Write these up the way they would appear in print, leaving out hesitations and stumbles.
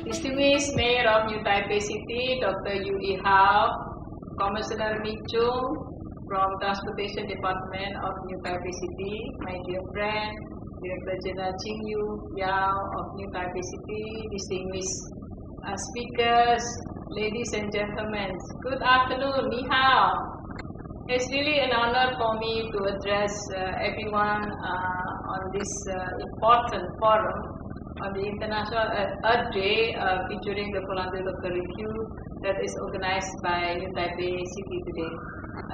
Distinguished Mayor of New Taipei City, Dr. Yu Hao, Commissioner Mi Chung from Transportation Department of New Taipei City, my dear friend, Director General Ching Yu Yao of New Taipei City, distinguished speakers, ladies and gentlemen, good afternoon, Ni Hao. It's really an honor for me to address everyone on this important forum on the International Earth Day featuring the voluntary local review that is organized by New Taipei City today.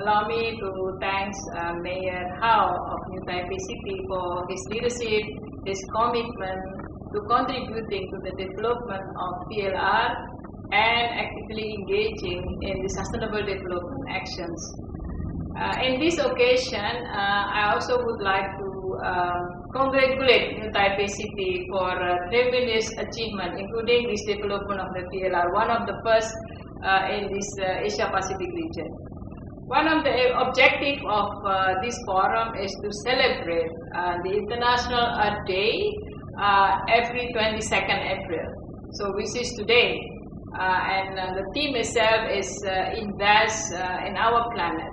Allow me to thank Mayor Hao of New Taipei City for his leadership, his commitment to contributing to the development of PLR and actively engaging in the sustainable development actions. In this occasion, I also would like to congratulate New Taipei City for tremendous achievement, including this development of the PLR, one of the first in this Asia Pacific region. One of the objectives of this forum is to celebrate the International Earth Day every 22nd April, so which is today, and the theme itself is invest in our planet.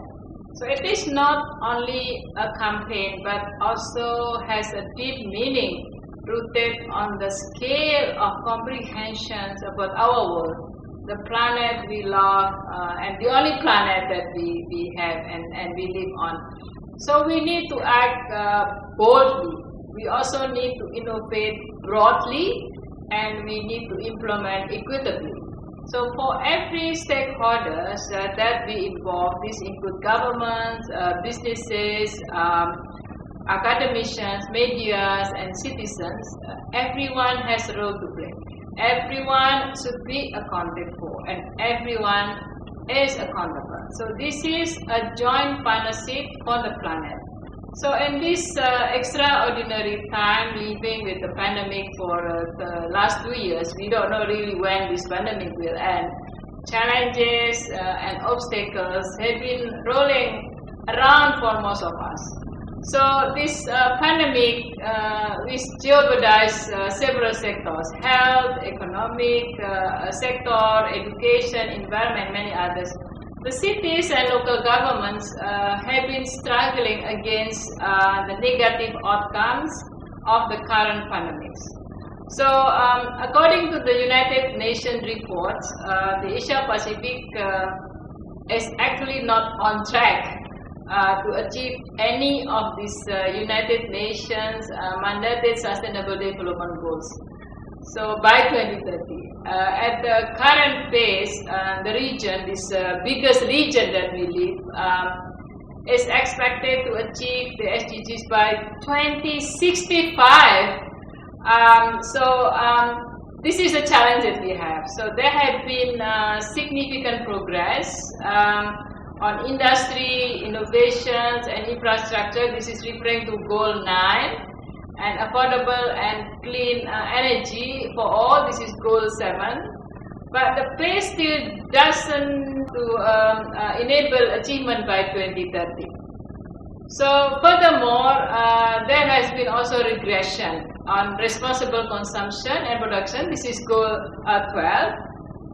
So it is not only a campaign, but also has a deep meaning rooted on the scale of comprehension about our world, the planet we love, and the only planet that we have and we live on. So we need to act boldly. We also need to innovate broadly, and we need to implement equitably. So for every stakeholders that we involve, this include governments, businesses, academicians, media, and citizens, everyone has a role to play. Everyone should be accounted for, and everyone is accountable. So this is a joint partnership for the planet. So in this extraordinary time, living with the pandemic for the last 2 years, we don't know really when this pandemic will end. Challenges and obstacles have been rolling around for most of us. So this pandemic which jeopardized several sectors: health, economic sector, education, environment, many others. The cities and local governments have been struggling against the negative outcomes of the current pandemics. So, according to the United Nations reports, the Asia Pacific is actually not on track to achieve any of these United Nations mandated Sustainable Development Goals. So by 2030, at the current pace, the region, this biggest region that we live, is expected to achieve the SDGs by 2065. This is a challenge that we have. So there have been significant progress on industry, innovations, and infrastructure. This is referring to Goal 9. And affordable and clean energy for all, this is Goal 7. But the pace still doesn't enable achievement by 2030. So furthermore, there has been also regression on responsible consumption and production. This is Goal 12.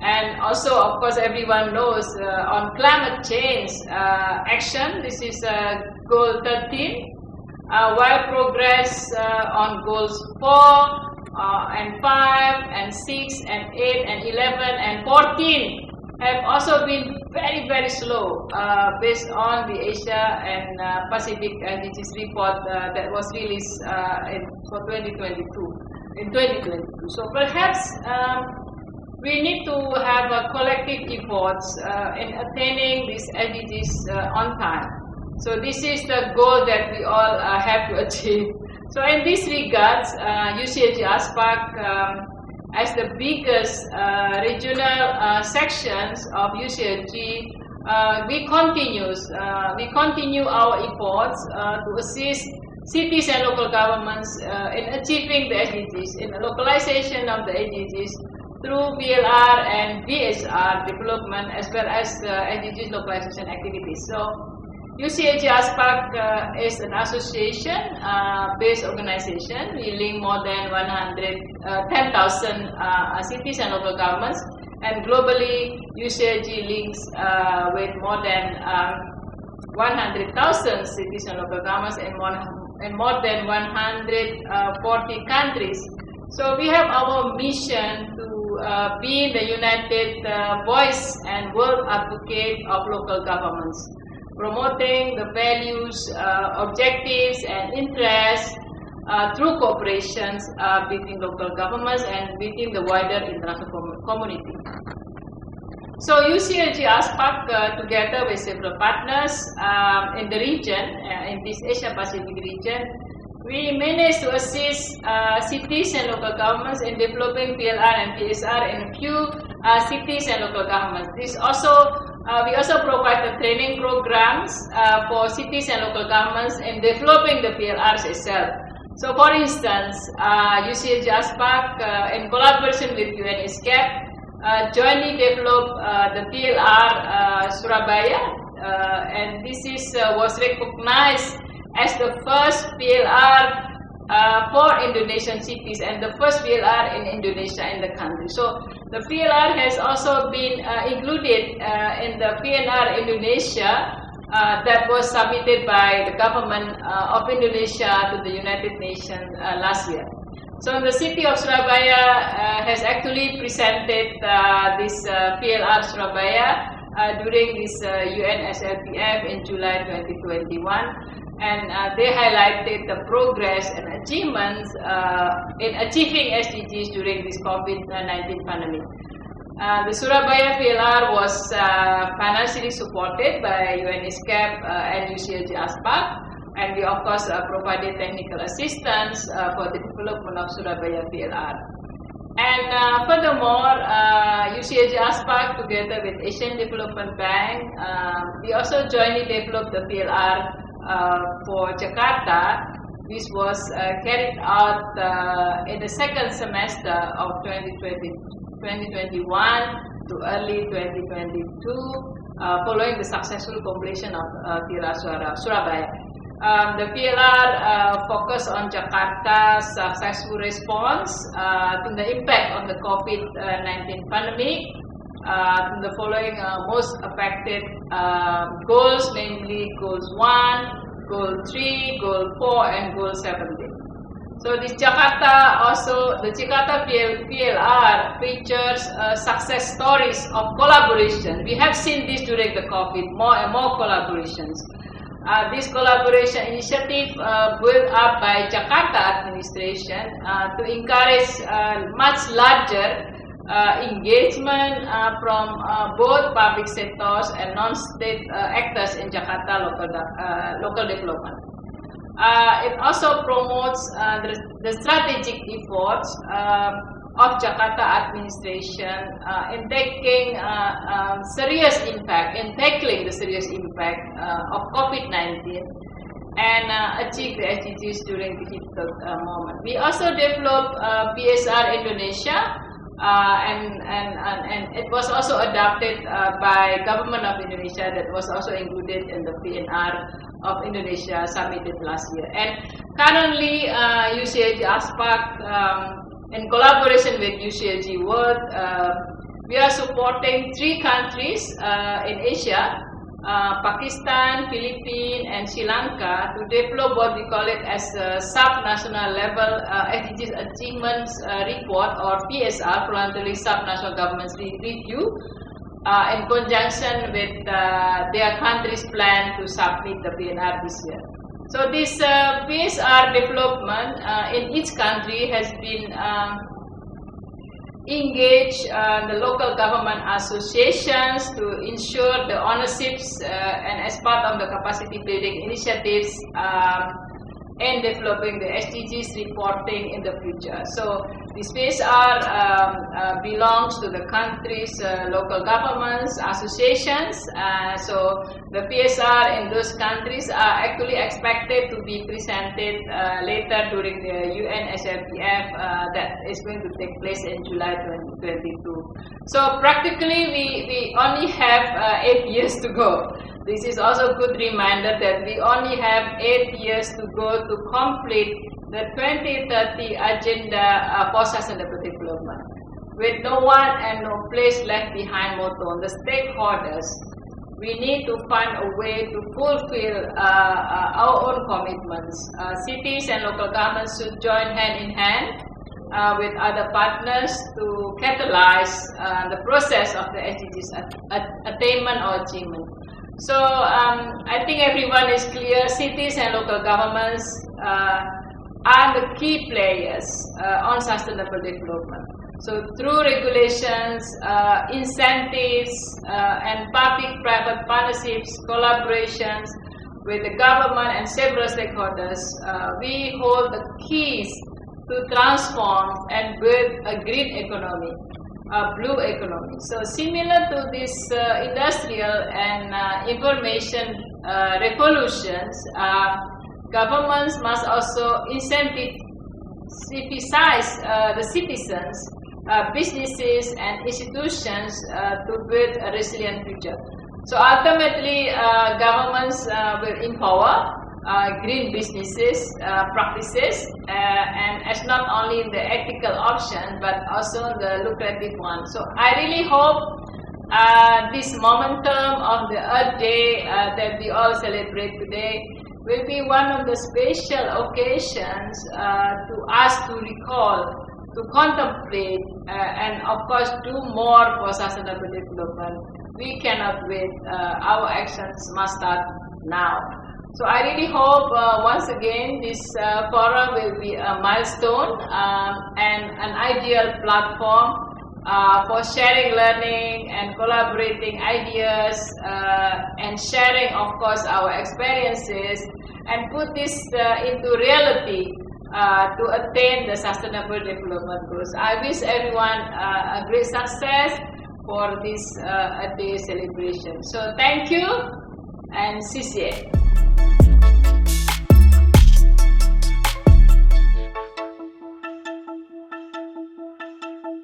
And also, of course, everyone knows on climate change action, this is Goal 13. While progress on Goals 4 and 5 and 6 and 8 and 11 and 14 have also been very, very slow based on the Asia and Pacific SDGs report that was released for 2022. So perhaps we need to have a collective efforts in attaining these SDGs on time. So this is the goal that we all have to achieve. So in this regards, UCLG ASPAC as the biggest regional sections of UCLG, we continue our efforts to assist cities and local governments in achieving the SDGs, in the localization of the SDGs through PLR and VSR development, as well as SDGs localization activities. So UCLG ASPAC is an association-based organization. We link more than 10,000 cities and local governments, and globally, UCLG links with more than 100,000 cities and local governments in more than 140 countries. So we have our mission to be the united voice and world advocate of local governments, promoting the values, objectives, and interests through cooperations between local governments and within the wider international community. So UCLG ASPAC, together with several partners in the region, in this Asia-Pacific region, we managed to assist cities and local governments in developing PLR and PSR in a few cities and local governments. We also provide the training programs for cities and local governments in developing the PLRs itself. So, for instance, UCLG ASPAC, in collaboration with UNESCAP, jointly developed the PLR Surabaya, and this was recognized as the first PLR for Indonesian cities and the first PLR in Indonesia in the country. So the PLR has also been included in the PNR Indonesia that was submitted by the government of Indonesia to the United Nations last year. So the city of Surabaya has actually presented this PLR Surabaya during this UNSLPF in July 2021. And they highlighted the progress and achievements in achieving SDGs during this COVID-19 pandemic. The Surabaya PLR was financially supported by UNESCAP and UCLG ASPAC, and we of course provided technical assistance for the development of Surabaya PLR. And furthermore, UCLG ASPAC together with Asian Development Bank, we also jointly developed the PLR for Jakarta, which was carried out in the second semester of 2021 to early 2022, following the successful completion of PLR Surabaya. The PLR focused on Jakarta's successful response to the impact of the COVID-19 pandemic, the following most affected goals, namely Goals 1, Goal 3, Goal 4, and Goal 17. So this the Jakarta PLR features success stories of collaboration. We have seen this during the COVID, more and more collaborations. This collaboration initiative built up by Jakarta administration to encourage much larger engagement from both public sectors and non-state actors in Jakarta local development. It also promotes the strategic efforts of Jakarta administration in taking serious impact, in tackling the serious impact of COVID-19 and achieve the SDGs during the difficult moment. We also developed PSR Indonesia, and it was also adopted by government of Indonesia, that was also included in the PNR of Indonesia submitted last year. And currently UCLG ASPAC in collaboration with UCLG World, we are supporting 3 countries in Asia, Pakistan, Philippines, and Sri Lanka, to develop what we call it as a sub-national level SDGs Achievements Report, or PSR, voluntary sub-national governments review, in conjunction with their country's plan to submit the PNR this year. So this PSR development in each country has been engage the local government associations to ensure the ownerships and as part of the capacity building initiatives and developing the SDGs reporting in the future. So this PSR belongs to the country's local governments, associations. So the PSR in those countries are actually expected to be presented later during the UNSLPF that is going to take place in July 2022. So practically we only have 8 years to go. this is also a good reminder that we only have 8 years to go to complete the 2030 Agenda for Sustainable Development. With no one and no place left behind motto, the stakeholders, we need to find a way to fulfill our own commitments. Cities and local governments should join hand in hand with other partners to catalyze the process of the SDGs attainment or achievement. So I think everyone is clear, cities and local governments are the key players on sustainable development. So through regulations, incentives, and public-private partnerships, collaborations with the government and several stakeholders, we hold the keys to transform and build a green economy, a blue economy. So similar to this industrial and information revolutions, governments must also incentivize the citizens, businesses and institutions to build a resilient future. So ultimately, governments will empower green businesses practices and as not only the ethical option but also the lucrative one. So I really hope this momentum of the Earth Day that we all celebrate today will be one of the special occasions to us to recall, to contemplate, and of course do more for sustainable development. We cannot wait. Our actions must start now. So I really hope once again this forum will be a milestone and an ideal platform for sharing learning and collaborating ideas and sharing, of course, our experiences and put this into reality to attain the sustainable development goals. I wish everyone a great success for this day celebration. So thank you and 谢谢。